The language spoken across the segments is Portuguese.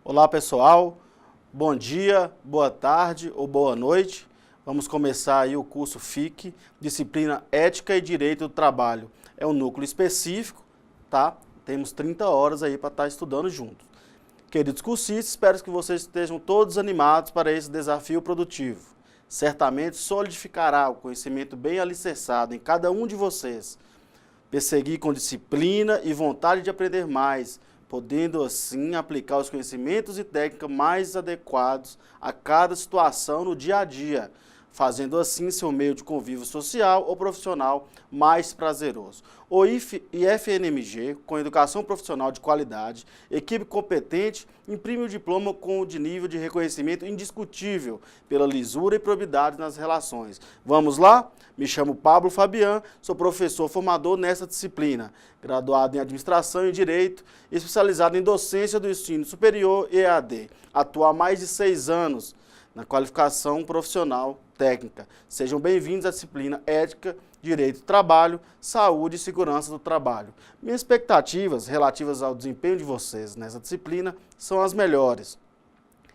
Olá pessoal, bom dia, boa tarde ou boa noite. Vamos começar aí o curso FIC, Disciplina Ética e Direito do Trabalho. É um núcleo específico, tá? Temos 30 horas aí para estar estudando juntos. Queridos cursistas, espero que vocês estejam todos animados para esse desafio produtivo. Certamente solidificará o conhecimento bem alicerçado em cada um de vocês. Perseguir com disciplina e vontade de aprender mais, podendo assim aplicar os conhecimentos e técnicas mais adequados a cada situação no dia a dia, fazendo assim seu meio de convívio social ou profissional mais prazeroso. O IFNMG, com educação profissional de qualidade, equipe competente, imprime o diploma com de nível de reconhecimento indiscutível pela lisura e probidade nas relações. Vamos lá? Me chamo Pablo Fabian, sou professor formador nessa disciplina, graduado em Administração e Direito, especializado em docência do ensino superior e EAD. Atuo há mais de 6 anos na qualificação profissional técnica. Sejam bem-vindos à disciplina Ética, Direito do Trabalho, Saúde e Segurança do Trabalho. Minhas expectativas relativas ao desempenho de vocês nessa disciplina são as melhores.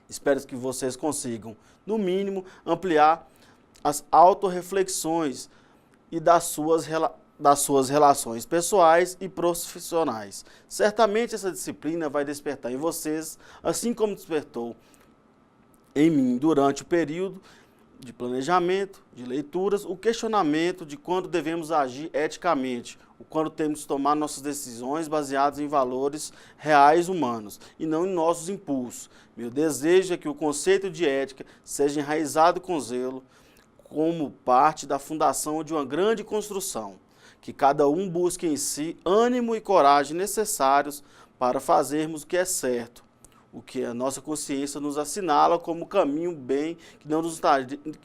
Espero que vocês consigam, no mínimo, ampliar as autorreflexões e das suas relações pessoais e profissionais. Certamente essa disciplina vai despertar em vocês, assim como despertou em mim durante o período de planejamento, de leituras, o questionamento de quando devemos agir eticamente, o quando temos que tomar nossas decisões baseadas em valores reais humanos e não em nossos impulsos. Meu desejo é que o conceito de ética seja enraizado com zelo, como parte da fundação de uma grande construção, que cada um busque em si ânimo e coragem necessários para fazermos o que é certo, o que a nossa consciência nos assinala como caminho bem que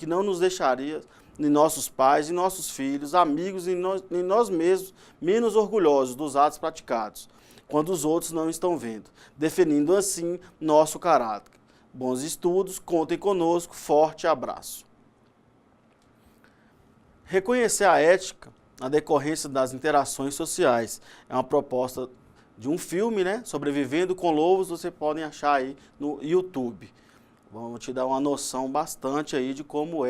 não nos deixaria em nossos pais, em nossos filhos, amigos e em nós mesmos menos orgulhosos dos atos praticados, quando os outros não estão vendo, definindo assim nosso caráter. Bons estudos, contem conosco, forte abraço. Reconhecer a ética na decorrência das interações sociais é uma proposta de um filme, né? Sobrevivendo com Lobos, vocês podem achar aí no YouTube. Vamos te dar uma noção bastante aí de como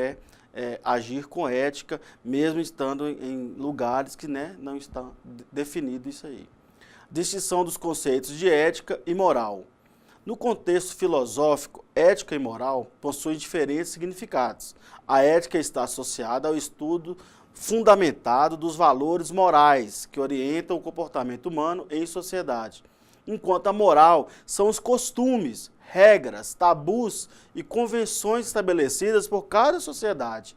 agir com ética, mesmo estando em lugares que, né, não está definido isso aí. Distinção dos conceitos de ética e moral. No contexto filosófico, ética e moral possuem diferentes significados. A ética está associada ao estudo fundamentado dos valores morais que orientam o comportamento humano em sociedade, enquanto a moral são os costumes, regras, tabus e convenções estabelecidas por cada sociedade.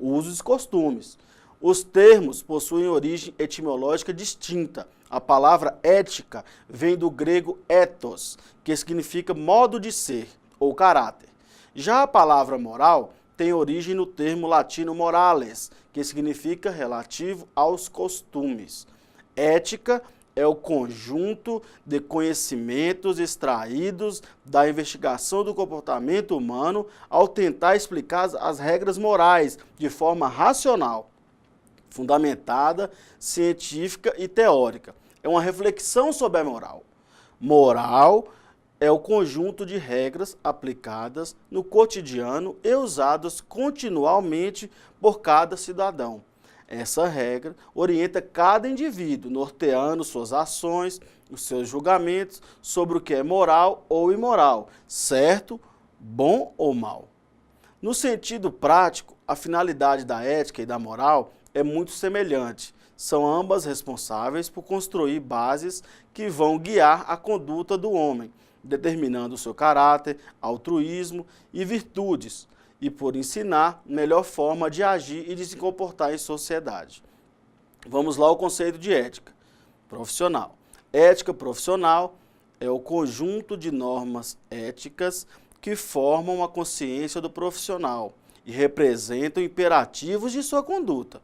Usos e costumes. Os termos possuem origem etimológica distinta. A palavra ética vem do grego ethos, que significa modo de ser ou caráter. Já a palavra moral tem origem no termo latino morales, que significa relativo aos costumes. Ética é o conjunto de conhecimentos extraídos da investigação do comportamento humano ao tentar explicar as regras morais de forma racional, fundamentada, científica e teórica. É uma reflexão sobre a moral. Moral é o conjunto de regras aplicadas no cotidiano e usadas continuamente por cada cidadão. Essa regra orienta cada indivíduo, norteando suas ações, os seus julgamentos sobre o que é moral ou imoral, certo, bom ou mal. No sentido prático, a finalidade da ética e da moral é muito semelhante. São ambas responsáveis por construir bases que vão guiar a conduta do homem, determinando o seu caráter, altruísmo e virtudes, e por ensinar melhor forma de agir e de se comportar em sociedade. Vamos lá ao conceito de ética profissional. Ética profissional é o conjunto de normas éticas que formam a consciência do profissional e representam imperativos de sua conduta.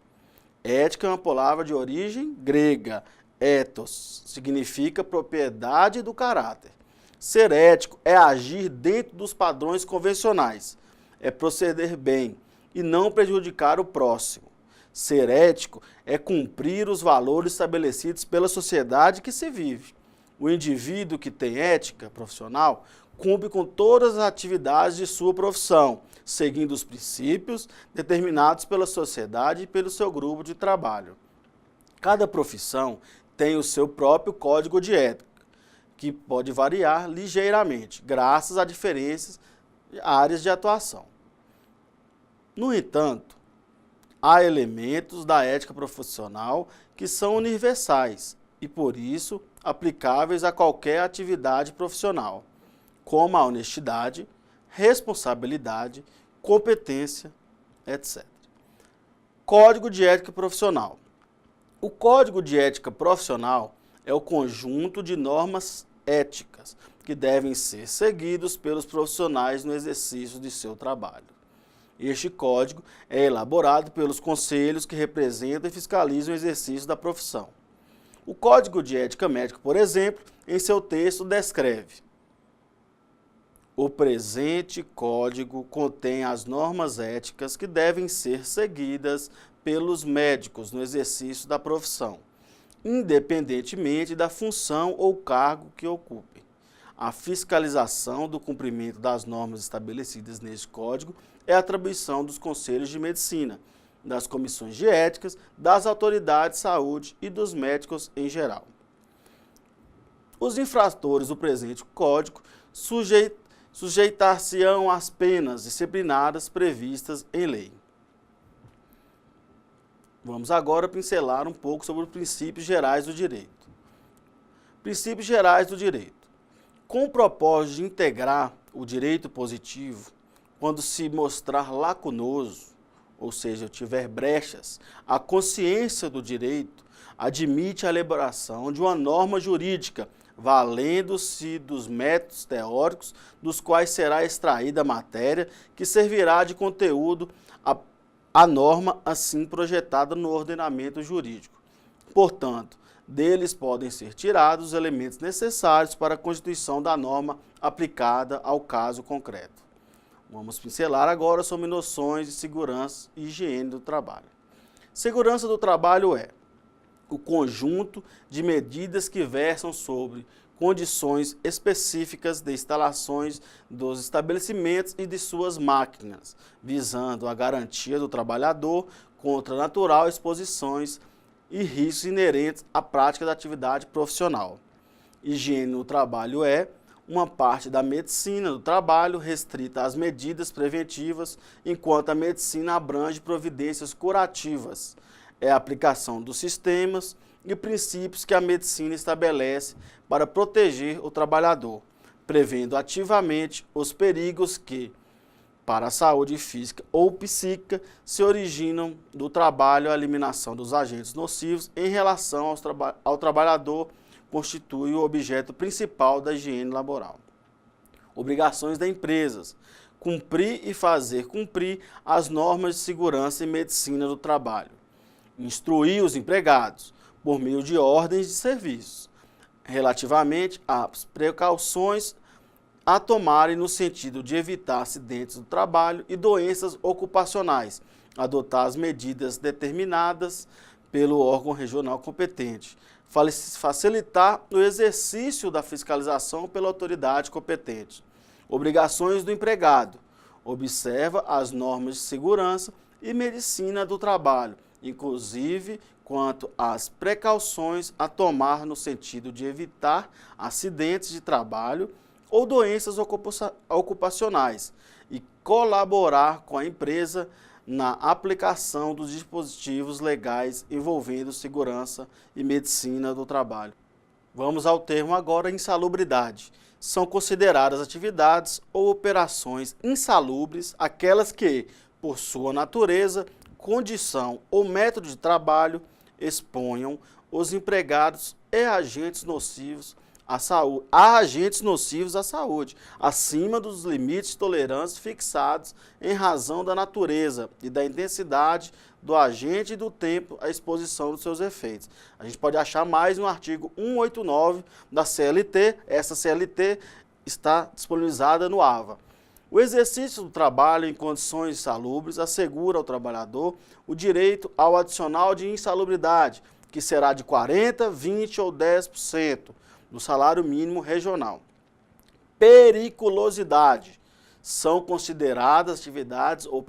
Ética é uma palavra de origem grega, ethos, significa propriedade do caráter. Ser ético é agir dentro dos padrões convencionais, é proceder bem e não prejudicar o próximo. Ser ético é cumprir os valores estabelecidos pela sociedade que se vive. O indivíduo que tem ética profissional cumpre com todas as atividades de sua profissão, seguindo os princípios determinados pela sociedade e pelo seu grupo de trabalho. Cada profissão tem o seu próprio código de ética, que pode variar ligeiramente, graças a diferenças de áreas de atuação. No entanto, há elementos da ética profissional que são universais e, por isso, aplicáveis a qualquer atividade profissional, como a honestidade, responsabilidade, competência, etc. Código de ética profissional. O Código de ética profissional é o conjunto de normas éticas que devem ser seguidos pelos profissionais no exercício de seu trabalho. Este código é elaborado pelos conselhos que representam e fiscalizam o exercício da profissão. O Código de Ética Médica, por exemplo, em seu texto descreve: o presente código contém as normas éticas que devem ser seguidas pelos médicos no exercício da profissão, independentemente da função ou cargo que ocupem. A fiscalização do cumprimento das normas estabelecidas neste código é atribuição dos conselhos de medicina, das comissões de éticas, das autoridades de saúde e dos médicos em Os infratores do presente código sujeitar-se-ão às penas disciplinares previstas em lei. Vamos agora pincelar um pouco sobre os princípios gerais do direito. Princípios gerais do direito. Com o propósito de integrar o direito positivo, quando se mostrar lacunoso, ou seja, tiver brechas, a consciência do direito admite a elaboração de uma norma jurídica, valendo-se dos métodos teóricos dos quais será extraída a matéria que servirá de conteúdo à norma assim projetada no ordenamento jurídico. Portanto, deles podem ser tirados os elementos necessários para a constituição da norma aplicada ao caso concreto. Vamos pincelar agora sobre noções de segurança e higiene do trabalho. Segurança do trabalho é o conjunto de medidas que versam sobre condições específicas de instalações dos estabelecimentos e de suas máquinas, visando a garantia do trabalhador contra natural exposições e riscos inerentes à prática da atividade profissional. Higiene no trabalho é uma parte da medicina do trabalho restrita às medidas preventivas, enquanto a medicina abrange providências curativas. É a aplicação dos sistemas e princípios que a medicina estabelece para proteger o trabalhador, prevendo ativamente os perigos que, para a saúde física ou psíquica, se originam do trabalho. A eliminação dos agentes nocivos em relação ao trabalhador constitui o objeto principal da higiene laboral. Obrigações das empresas: cumprir e fazer cumprir as normas de segurança e medicina do trabalho. Instruir os empregados, por meio de ordens de serviço, relativamente às precauções a tomarem no sentido de evitar acidentes do trabalho e doenças ocupacionais, adotar as medidas determinadas pelo órgão regional competente, facilitar o exercício da fiscalização pela autoridade competente. Obrigações do empregado: observa as normas de segurança e medicina do trabalho, inclusive quanto às precauções a tomar no sentido de evitar acidentes de trabalho ou doenças ocupacionais e colaborar com a empresa na aplicação dos dispositivos legais envolvendo segurança e medicina do trabalho. Vamos ao termo agora insalubridade. São consideradas atividades ou operações insalubres aquelas que, por sua natureza, condição ou método de trabalho, exponham os empregados e agentes nocivos à saúde, acima dos limites de tolerância fixados em razão da natureza e da intensidade do agente e do tempo à exposição dos seus efeitos. A gente pode achar mais no artigo 189 da CLT, essa CLT está disponibilizada no AVA. O exercício do trabalho em condições insalubres assegura ao trabalhador o direito ao adicional de insalubridade, que será de 40%, 20% ou 10% do salário mínimo regional. periculosidade. São consideradas atividades ou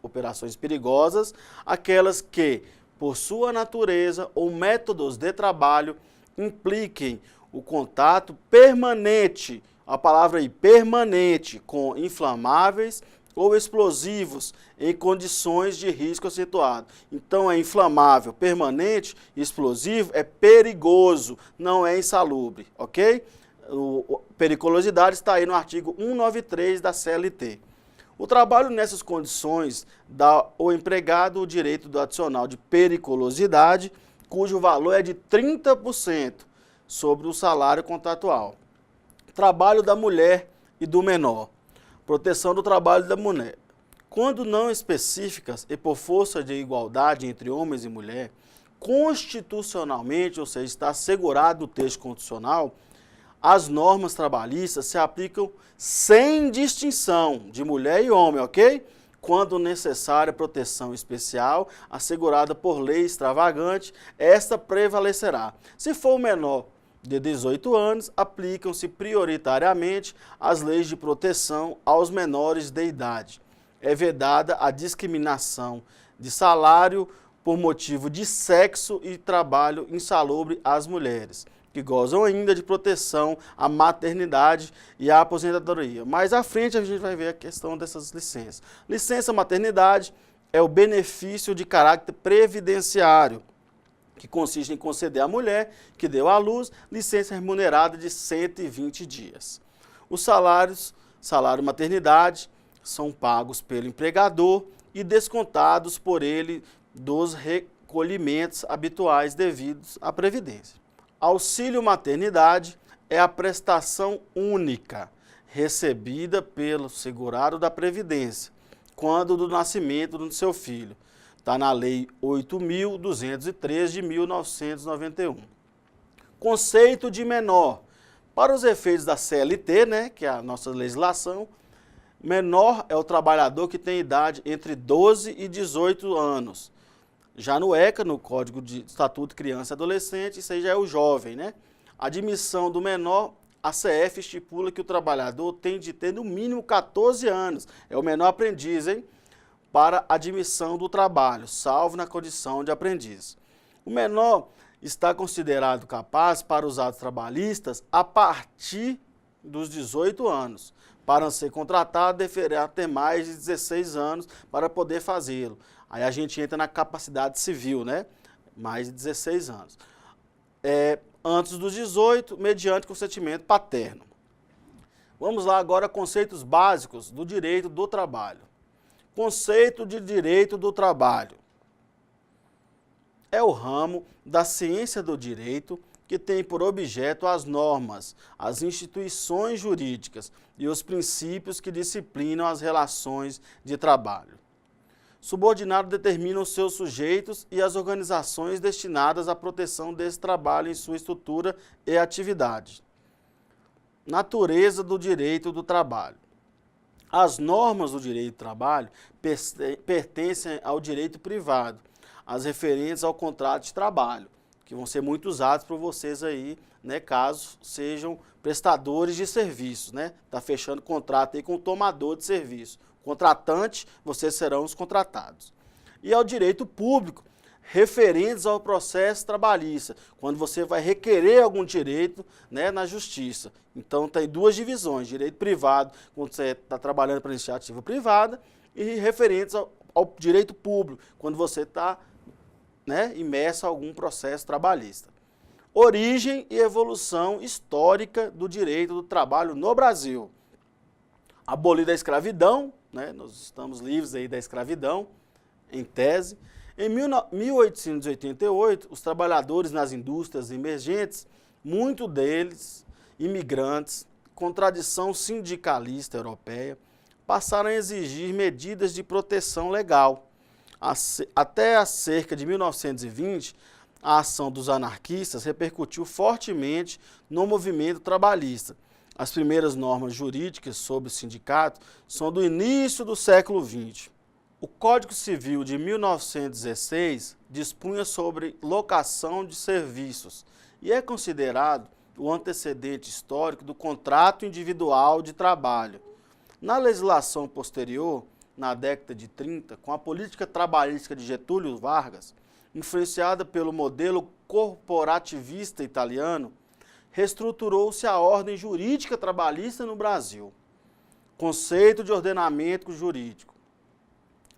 operações perigosas aquelas que, por sua natureza ou métodos de trabalho, impliquem o contato permanente, a palavra aí, permanente, com inflamáveis ou explosivos em condições de risco acentuado. Então é inflamável, permanente, explosivo, é perigoso, não é insalubre, ok? Periculosidade está aí no artigo 193 da CLT. O trabalho nessas condições dá ao empregado o direito do adicional de periculosidade, cujo valor é de 30% sobre o salário contratual. Trabalho da mulher e do menor. Proteção do trabalho da mulher. Quando não específicas e por força de igualdade entre homens e mulher, constitucionalmente, ou seja, está assegurado no texto constitucional, as normas trabalhistas se aplicam sem distinção de mulher e homem, ok? Quando necessária proteção especial, assegurada por lei extravagante, esta prevalecerá. Se for menor de 18 anos, aplicam-se prioritariamente as leis de proteção aos menores de idade. É vedada a discriminação de salário por motivo de sexo e trabalho insalubre às mulheres, que gozam ainda de proteção à maternidade e à aposentadoria. Mais à frente a gente vai ver a questão dessas licenças. Licença maternidade é o benefício de caráter previdenciário, que consiste em conceder à mulher que deu à luz licença remunerada de 120 dias. Os salário maternidade, são pagos pelo empregador e descontados por ele dos recolhimentos habituais devidos à Previdência. Auxílio maternidade é a prestação única recebida pelo segurado da Previdência, quando do nascimento do seu filho. Está na Lei 8.203 de 1991. Conceito de menor. Para os efeitos da CLT, né, que é a nossa legislação, menor é o trabalhador que tem idade entre 12 e 18 anos. Já no ECA, no Código de Estatuto de Criança e Adolescente, isso aí já é o jovem, né? Admissão do menor, a CF estipula que o trabalhador tem de ter no mínimo 14 anos. É o menor aprendiz, hein? Para admissão do trabalho, salvo na condição de aprendiz. O menor está considerado capaz para os atos trabalhistas a partir dos 18 anos. Para ser contratado, deverá ter mais de 16 anos para poder fazê-lo. Aí a gente entra na capacidade civil, né? Mais de 16 anos. Antes dos 18, mediante consentimento paterno. Vamos lá agora, conceitos básicos do direito do trabalho. Conceito de direito do trabalho. É o ramo da ciência do direito que tem por objeto as normas, as instituições jurídicas e os princípios que disciplinam as relações de trabalho. Subordinado determina os seus sujeitos e as organizações destinadas à proteção desse trabalho em sua estrutura e atividade. Natureza do direito do trabalho. As normas do direito do trabalho pertencem ao direito privado, as referentes ao contrato de trabalho, que vão ser muito usados por vocês aí, né, caso sejam prestadores de serviços, né? Tá fechando contrato aí com o tomador de serviço. Contratante, vocês serão os contratados. E ao direito público, referentes ao processo trabalhista, quando você vai requerer algum direito, né, na justiça. Então tem duas divisões, direito privado, quando você está trabalhando para iniciativa privada, e referentes ao direito público, quando você está, né, imerso em algum processo trabalhista. Origem e evolução histórica do direito do trabalho no Brasil. Abolida a escravidão, né, nós estamos livres aí da escravidão, em tese. Em 1888, os trabalhadores nas indústrias emergentes, muitos deles imigrantes, com tradição sindicalista europeia, passaram a exigir medidas de proteção legal. Até a cerca de 1920, a ação dos anarquistas repercutiu fortemente no movimento trabalhista. As primeiras normas jurídicas sobre o sindicato são do início do século XX. O Código Civil de 1916 dispunha sobre locação de serviços e é considerado o antecedente histórico do contrato individual de trabalho. Na legislação posterior, na década de 30, com a política trabalhista de Getúlio Vargas, influenciada pelo modelo corporativista italiano, reestruturou-se a ordem jurídica trabalhista no Brasil. Conceito de ordenamento jurídico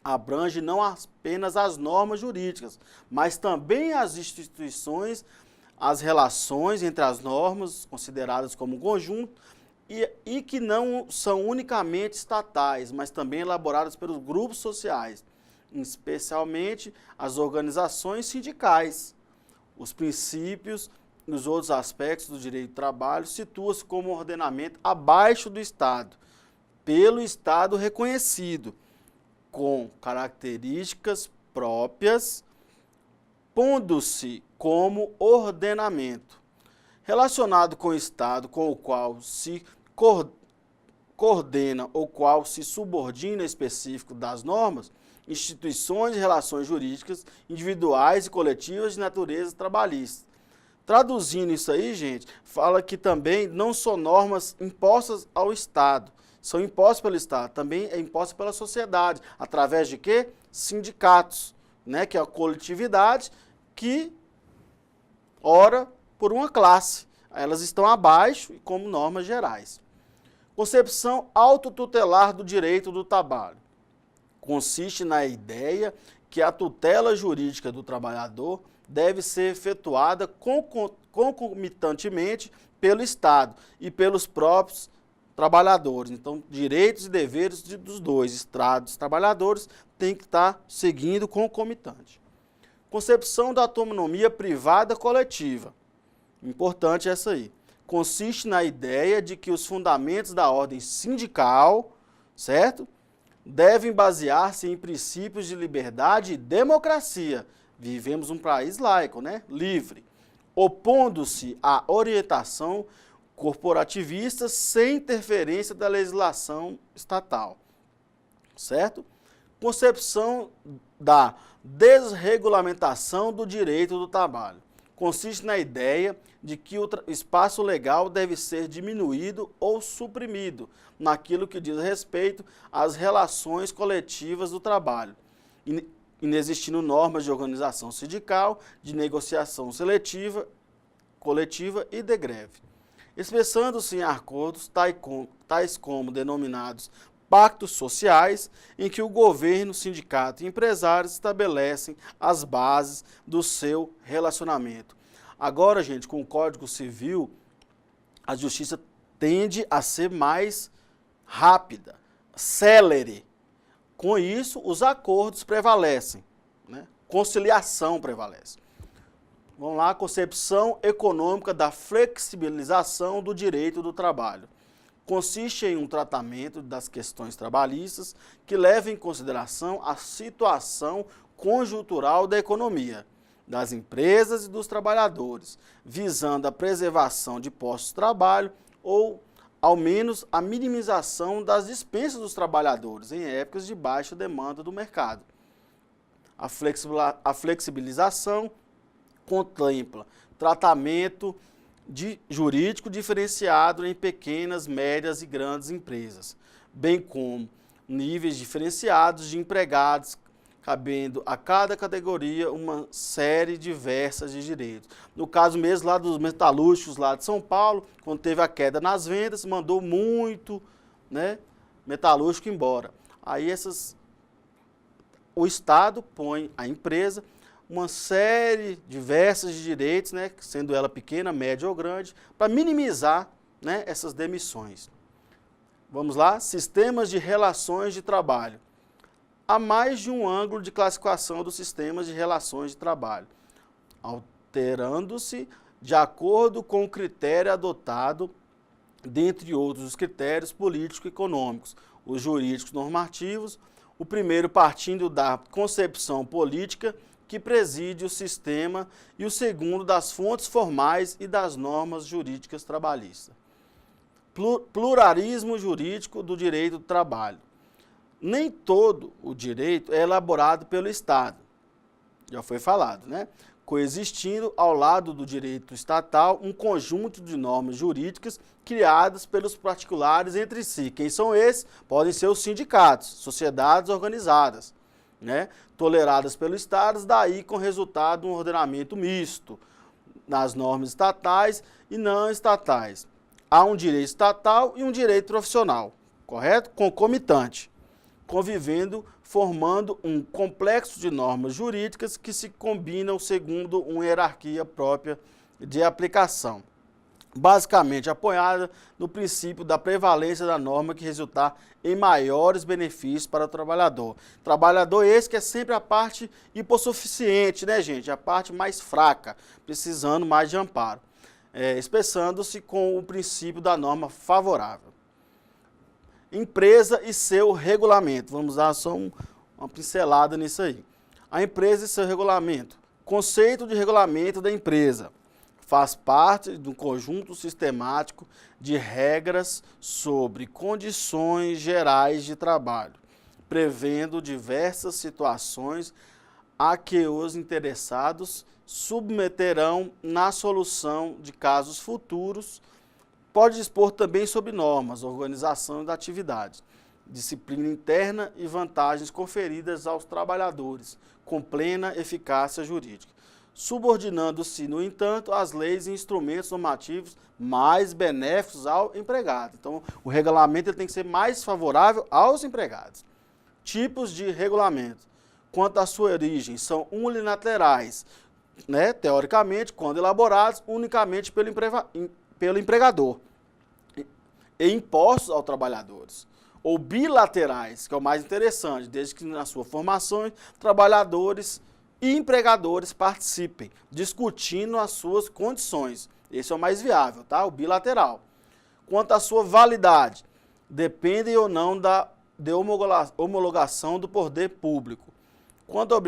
abrange não apenas as normas jurídicas, mas também as instituições, as relações entre as normas consideradas como conjunto e que não são unicamente estatais, mas também elaboradas pelos grupos sociais, especialmente as organizações sindicais. Os princípios e os outros aspectos do direito do trabalho situam-se como ordenamento abaixo do Estado, pelo Estado reconhecido, com características próprias, pondo-se como ordenamento, relacionado com o Estado com o qual se coordena ou qual se subordina específico das normas, instituições e relações jurídicas individuais e coletivas de natureza trabalhista. Traduzindo isso aí, gente, fala que também não são normas impostas ao Estado, são impostas pelo Estado, também é imposta pela sociedade, através de quê? Sindicatos, né? Que é a coletividade que ora por uma classe. Elas estão abaixo como normas gerais. Concepção autotutelar do direito do trabalho. Consiste na ideia que a tutela jurídica do trabalhador deve ser efetuada concomitantemente pelo Estado e pelos próprios trabalhadores. Então, direitos e deveres dos dois, Estados e trabalhadores, têm que estar seguindo concomitante. Concepção da autonomia privada coletiva. Importante essa aí. Consiste na ideia de que os fundamentos da ordem sindical, certo? Devem basear-se em princípios de liberdade e democracia. Vivemos um país laico, né? Livre. Opondo-se à orientação corporativista sem interferência da legislação estatal, certo? Concepção da desregulamentação do direito do trabalho. Consiste na ideia de que o espaço legal deve ser diminuído ou suprimido naquilo que diz respeito às relações coletivas do trabalho, inexistindo normas de organização sindical, de negociação seletiva, coletiva e de greve. Expressando-se em acordos tais como denominados pactos sociais, em que o governo, sindicato e empresários estabelecem as bases do seu relacionamento. Agora, gente, com o Código Civil, a justiça tende a ser mais rápida, célere. Com isso, os acordos prevalecem, né? Conciliação prevalece. Vamos lá, concepção econômica da flexibilização do direito do trabalho. Consiste em um tratamento das questões trabalhistas que leva em consideração a situação conjuntural da economia, das empresas e dos trabalhadores, visando a preservação de postos de trabalho ou, ao menos, a minimização das dispensas dos trabalhadores em épocas de baixa demanda do mercado. A flexibilização contempla tratamento jurídico diferenciado em pequenas, médias e grandes empresas, bem como níveis diferenciados de empregados, cabendo a cada categoria uma série diversas de direitos. No caso mesmo lá dos metalúrgicos lá de São Paulo, quando teve a queda nas vendas, mandou muito, né, metalúrgico embora. Aí o Estado põe a empresa uma série diversas de direitos, né, sendo ela pequena, média ou grande, para minimizar, né, essas demissões. Vamos lá? Sistemas de relações de trabalho. Há mais de um ângulo de classificação dos sistemas de relações de trabalho, alterando-se de acordo com o critério adotado, dentre outros os critérios político-econômicos, os jurídicos normativos, o primeiro partindo da concepção política que preside o sistema e o segundo das fontes formais e das normas jurídicas trabalhistas. Pluralismo jurídico do direito do trabalho. Nem todo o direito é elaborado pelo Estado, já foi falado, né? coexistindo ao lado do direito estatal um conjunto de normas jurídicas criadas pelos particulares entre si. Quem são esses? Podem ser os sindicatos, sociedades organizadas, né? Toleradas pelo Estado, daí com resultado um ordenamento misto nas normas estatais e não estatais. Há um direito estatal e um direito profissional, correto? Concomitante, convivendo, formando um complexo de normas jurídicas que se combinam segundo uma hierarquia própria de aplicação, basicamente apoiada no princípio da prevalência da norma que resultar em maiores benefícios para o trabalhador. Trabalhador esse que é sempre a parte hipossuficiente, né, gente? A parte mais fraca, precisando mais de amparo, expressando-se com o princípio da norma favorável. Empresa e seu regulamento. Vamos dar só uma pincelada nisso aí. A empresa e seu regulamento. Conceito de regulamento da empresa. Faz parte de um conjunto sistemático de regras sobre condições gerais de trabalho, prevendo diversas situações a que os interessados submeterão na solução de casos futuros. Pode dispor também sobre normas, organização da atividade, disciplina interna e vantagens conferidas aos trabalhadores, com plena eficácia jurídica, subordinando-se, no entanto, às leis e instrumentos normativos mais benéficos ao empregado. Então, o regulamento ele tem que ser mais favorável aos empregados. Tipos de regulamento. Quanto à sua origem, são unilaterais, né, teoricamente, quando elaborados unicamente pelo empregador, e impostos aos trabalhadores, ou bilaterais, que é o mais interessante, desde que na sua formação, trabalhadores e empregadores participem, discutindo as suas condições. Esse é o mais viável, tá? O bilateral. Quanto à sua validade, depende ou não da homologação do poder público. Quanto à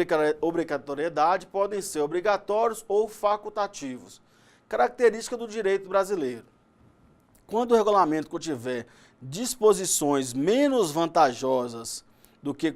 obrigatoriedade, podem ser obrigatórios ou facultativos. Característica do direito brasileiro. Quando o regulamento contiver disposições menos vantajosas do que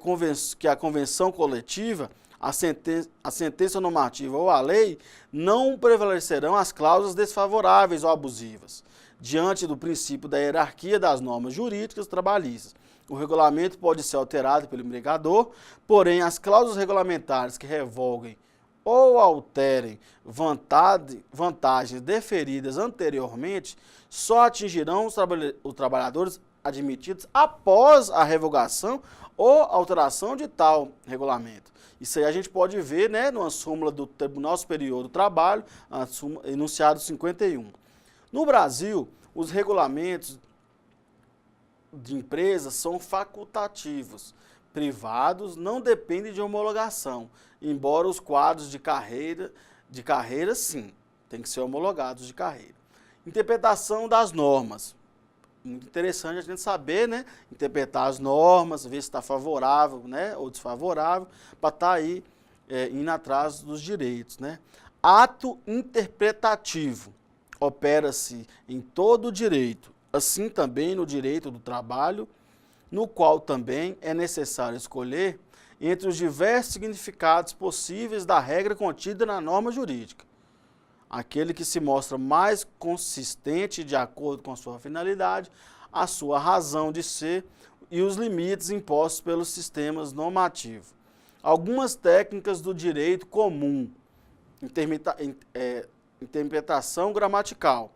a convenção coletiva, a sentença normativa ou a lei, não prevalecerão as cláusulas desfavoráveis ou abusivas, diante do princípio da hierarquia das normas jurídicas trabalhistas. O regulamento pode ser alterado pelo empregador, porém as cláusulas regulamentares que revoguem ou alterem vantagens deferidas anteriormente só atingirão os trabalhadores admitidos após a revogação ou alteração de tal regulamento. Isso aí a gente pode ver, né, numa súmula do Tribunal Superior do Trabalho, enunciado 51. No Brasil, os regulamentos de empresas são facultativos. Privados não dependem de homologação, embora os quadros de carreira sim, tem que ser homologados de carreira. Interpretação das normas. Muito interessante a gente saber, né, interpretar as normas, ver se está favorável, né, ou desfavorável, para estar aí indo atrás dos direitos, né. Ato interpretativo. Opera-se em todo o direito, assim também no direito do trabalho, no qual também é necessário escolher entre os diversos significados possíveis da regra contida na norma jurídica. Aquele que se mostra mais consistente de acordo com a sua finalidade, a sua razão de ser e os limites impostos pelos sistemas normativos. Algumas técnicas do direito comum, interpretação gramatical,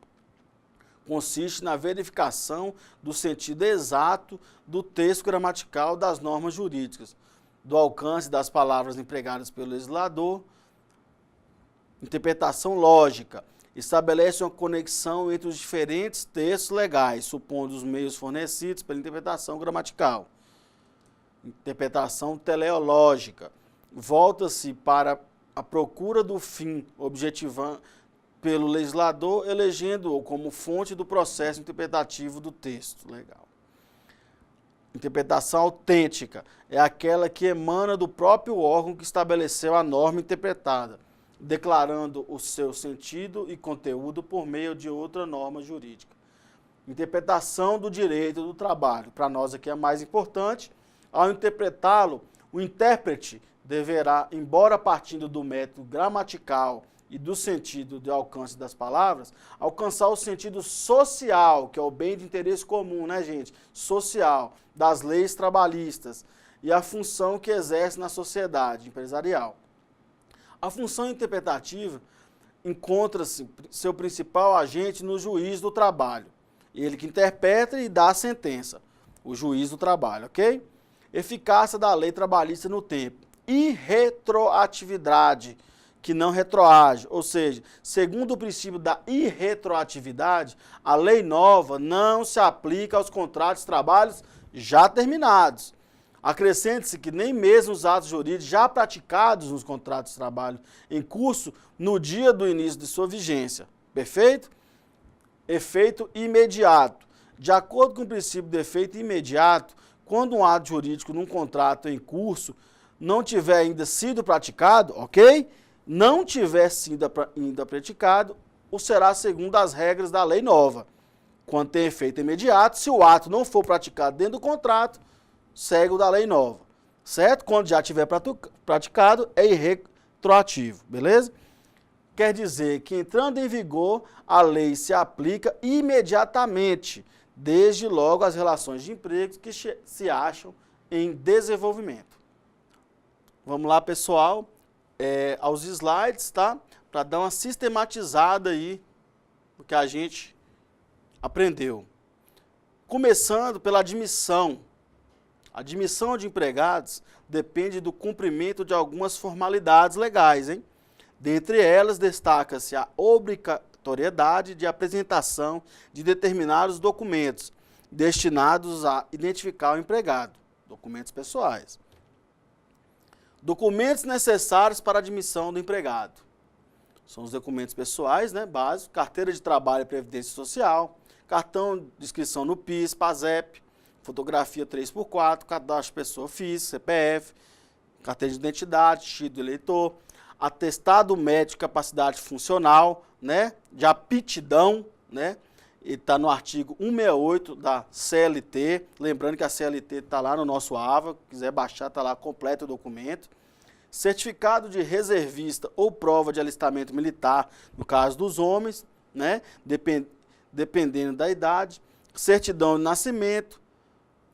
consiste na verificação do sentido exato do texto gramatical das normas jurídicas, do alcance das palavras empregadas pelo legislador. Interpretação lógica. Estabelece uma conexão entre os diferentes textos legais, supondo os meios fornecidos pela interpretação gramatical. Interpretação teleológica. Volta-se para a procura do fim objetivado pelo legislador, elegendo-o como fonte do processo interpretativo do texto. Legal. Interpretação autêntica. É aquela que emana do próprio órgão que estabeleceu a norma interpretada, declarando o seu sentido e conteúdo por meio de outra norma jurídica. Interpretação do direito do trabalho. Para nós aqui é mais importante. Ao interpretá-lo, o intérprete deverá, embora partindo do método gramatical e do sentido de alcance das palavras, alcançar o sentido social, que é o bem de interesse comum, né, gente? Social, das leis trabalhistas e a função que exerce na sociedade empresarial. A função interpretativa encontra-se seu principal agente no juiz do trabalho. Ele que interpreta e dá a sentença, o juiz do trabalho, ok? Eficácia da lei trabalhista no tempo. Irretroatividade, que não retroage, ou seja, segundo o princípio da irretroatividade, a lei nova não se aplica aos contratos de trabalho já terminados. Acrescente-se que nem mesmo os atos jurídicos já praticados nos contratos de trabalho em curso no dia do início de sua vigência. Perfeito? Efeito imediato. De acordo com o princípio de efeito imediato, quando um ato jurídico num contrato em curso não tiver ainda sido praticado, ok? Não tiver sido ainda praticado, o será segundo as regras da lei nova. Quando tem efeito imediato, se o ato não for praticado dentro do contrato, segue o da lei nova, certo? Quando já tiver praticado, é irretroativo, beleza? Quer dizer que entrando em vigor, a lei se aplica imediatamente, desde logo as relações de emprego que se acham em desenvolvimento. Vamos lá, pessoal, aos slides, tá? Para dar uma sistematizada aí no que a gente aprendeu. Começando pela admissão. A admissão de empregados depende do cumprimento de algumas formalidades legais, hein? Dentre elas, destaca-se a obrigatoriedade de apresentação de determinados documentos destinados a identificar o empregado, documentos pessoais. Documentos necessários para a admissão do empregado. São os documentos pessoais, né, básicos, carteira de trabalho e previdência social, cartão de inscrição no PIS, PASEP, fotografia 3x4, cadastro de pessoa física, CPF, carteira de identidade, título de eleitor, atestado médico de capacidade funcional, né, de aptidão, né, e está no artigo 168 da CLT, lembrando que a CLT está lá no nosso AVA, quiser baixar, está lá completo o documento. Certificado de reservista ou prova de alistamento militar, no caso dos homens, né, dependendo da idade, certidão de nascimento,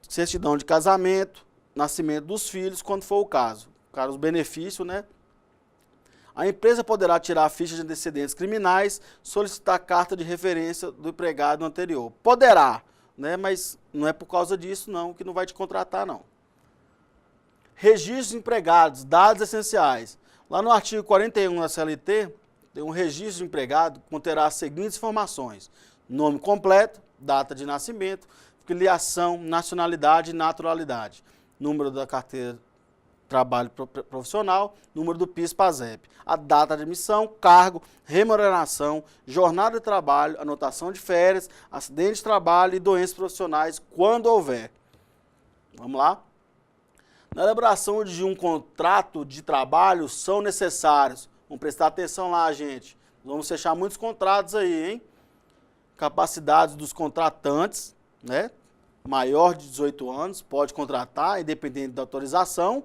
certidão de casamento, nascimento dos filhos, quando for o caso. Cara, os benefícios, né? A empresa poderá tirar a ficha de antecedentes criminais, solicitar carta de referência do empregado anterior. Poderá, né? Mas não é por causa disso, não, que não vai te contratar, não. Registro de empregados, dados essenciais. Lá no artigo 41 da CLT, tem um registro de empregado que conterá as seguintes informações: nome completo, data de nascimento, filiação, nacionalidade e naturalidade, número da carteira de trabalho profissional, número do PIS/PASEP, a data de admissão, cargo, remuneração, jornada de trabalho, anotação de férias, acidente de trabalho e doenças profissionais, quando houver. Vamos lá? Na elaboração de um contrato de trabalho são necessários, vamos prestar atenção lá, gente, vamos fechar muitos contratos aí, hein? Capacidades dos contratantes, né? Maior de 18 anos, pode contratar, independente da autorização.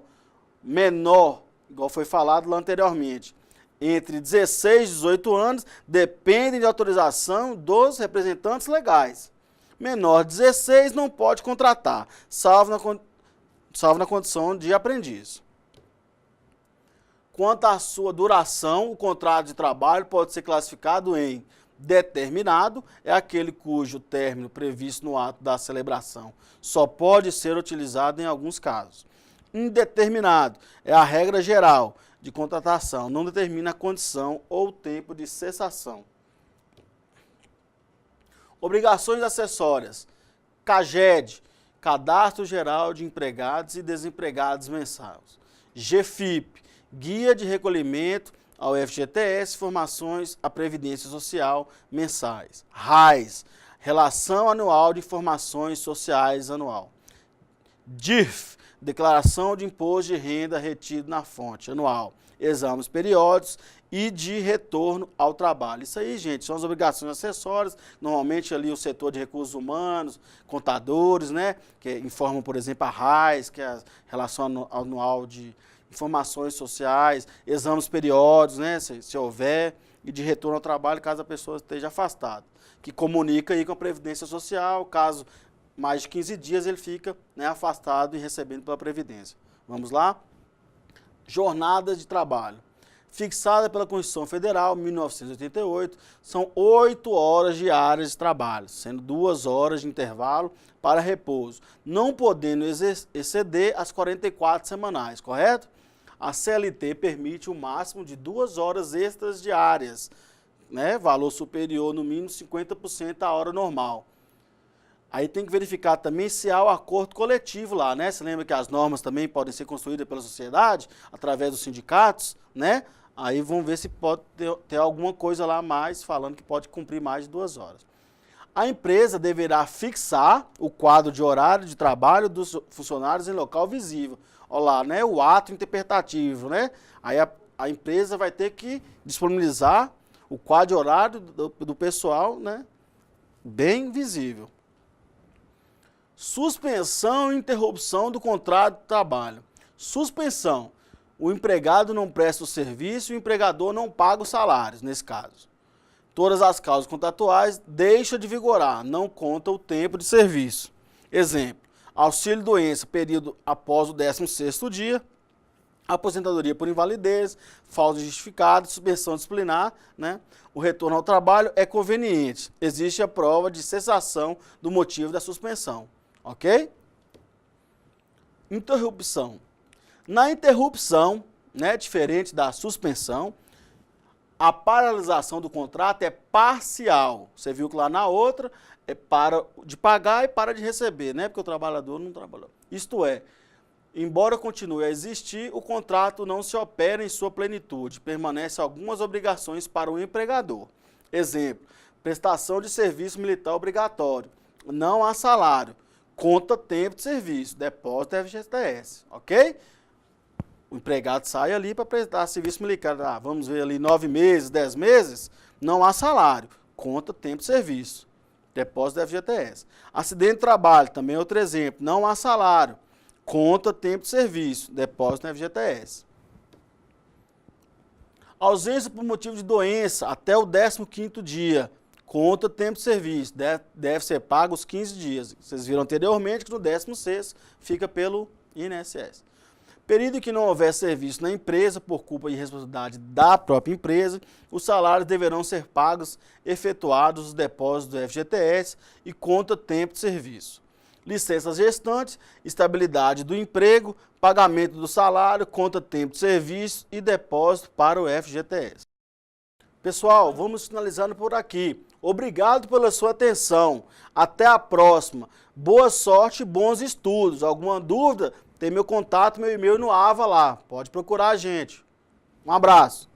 Menor, igual foi falado lá anteriormente, entre 16 e 18 anos, depende de autorização dos representantes legais. Menor de 16 não pode contratar, salvo na condição de aprendiz. Quanto à sua duração, o contrato de trabalho pode ser classificado em determinado, é aquele cujo término previsto no ato da celebração só pode ser utilizado em alguns casos. Indeterminado é a regra geral de contratação, não determina a condição ou tempo de cessação. Obrigações acessórias. CAGED, Cadastro Geral de Empregados e Desempregados Mensais. GFIP, Guia de Recolhimento ao FGTS, Informações à Previdência Social mensais. RAIS, Relação Anual de Informações Sociais Anual. DIRF, Declaração de Imposto de Renda retido na fonte anual. Exames periódicos e de retorno ao trabalho. Isso aí, gente, são as obrigações acessórias, normalmente ali o setor de recursos humanos, contadores, né, que informam, por exemplo, a RAIS, que é a Relação Anual de informações sociais, exames periódicos, né, se houver, e de retorno ao trabalho caso a pessoa esteja afastada, que comunica aí com a Previdência Social, caso mais de 15 dias ele fica, né, afastado e recebendo pela Previdência. Vamos lá? Jornada de trabalho. Fixada pela Constituição Federal, 1988, são 8 horas diárias de trabalho, sendo 2 horas de intervalo para repouso, não podendo exceder as 44 semanais, correto? A CLT permite o máximo de 2 horas extras diárias, né? Valor superior no mínimo 50% da hora normal. Aí tem que verificar também se há o acordo coletivo lá, né? Você lembra que as normas também podem ser construídas pela sociedade, através dos sindicatos, né? Aí vamos ver se pode ter alguma coisa lá a mais, falando que pode cumprir mais de 2 horas. A empresa deverá fixar o quadro de horário de trabalho dos funcionários em local visível. Olha lá, né? O ato interpretativo, né? Aí a empresa vai ter que disponibilizar o quadro de horário do pessoal, né? Bem visível. Suspensão e interrupção do contrato de trabalho. Suspensão. O empregado não presta o serviço e o empregador não paga os salários, nesse caso. Todas as causas contratuais deixam de vigorar, não conta o tempo de serviço. Exemplo, auxílio-doença, período após o 16º dia, aposentadoria por invalidez, falta justificada, suspensão disciplinar, né? O retorno ao trabalho é conveniente. Existe a prova de cessação do motivo da suspensão, ok? Interrupção. Na interrupção, né, diferente da suspensão, a paralisação do contrato é parcial. Você viu que lá na outra é para de pagar e para de receber, né? Porque o trabalhador não trabalhou. Isto é, embora continue a existir, o contrato não se opera em sua plenitude. Permanecem algumas obrigações para o empregador. Exemplo, prestação de serviço militar obrigatório. Não há salário. Conta tempo de serviço. Depósito FGTS. Ok? O empregado sai ali para prestar serviço militar. Ah, vamos ver ali 9 meses, 10 meses. Não há salário. Conta tempo de serviço. Depósito da FGTS. Acidente de trabalho, também é outro exemplo. Não há salário. Conta tempo de serviço. Depósito na FGTS. Ausência por motivo de doença até o 15º dia. Conta tempo de serviço. Deve ser pago os 15 dias. Vocês viram anteriormente que no 16º fica pelo INSS. Período em que não houver serviço na empresa por culpa de responsabilidade da própria empresa, os salários deverão ser pagos, efetuados os depósitos do FGTS e conta tempo de serviço. Licenças gestantes, estabilidade do emprego, pagamento do salário, conta tempo de serviço e depósito para o FGTS. Pessoal, vamos finalizando por aqui. Obrigado pela sua atenção. Até a próxima. Boa sorte e bons estudos. Alguma dúvida? Tem meu contato, meu e-mail no AVA lá. Pode procurar a gente. Um abraço.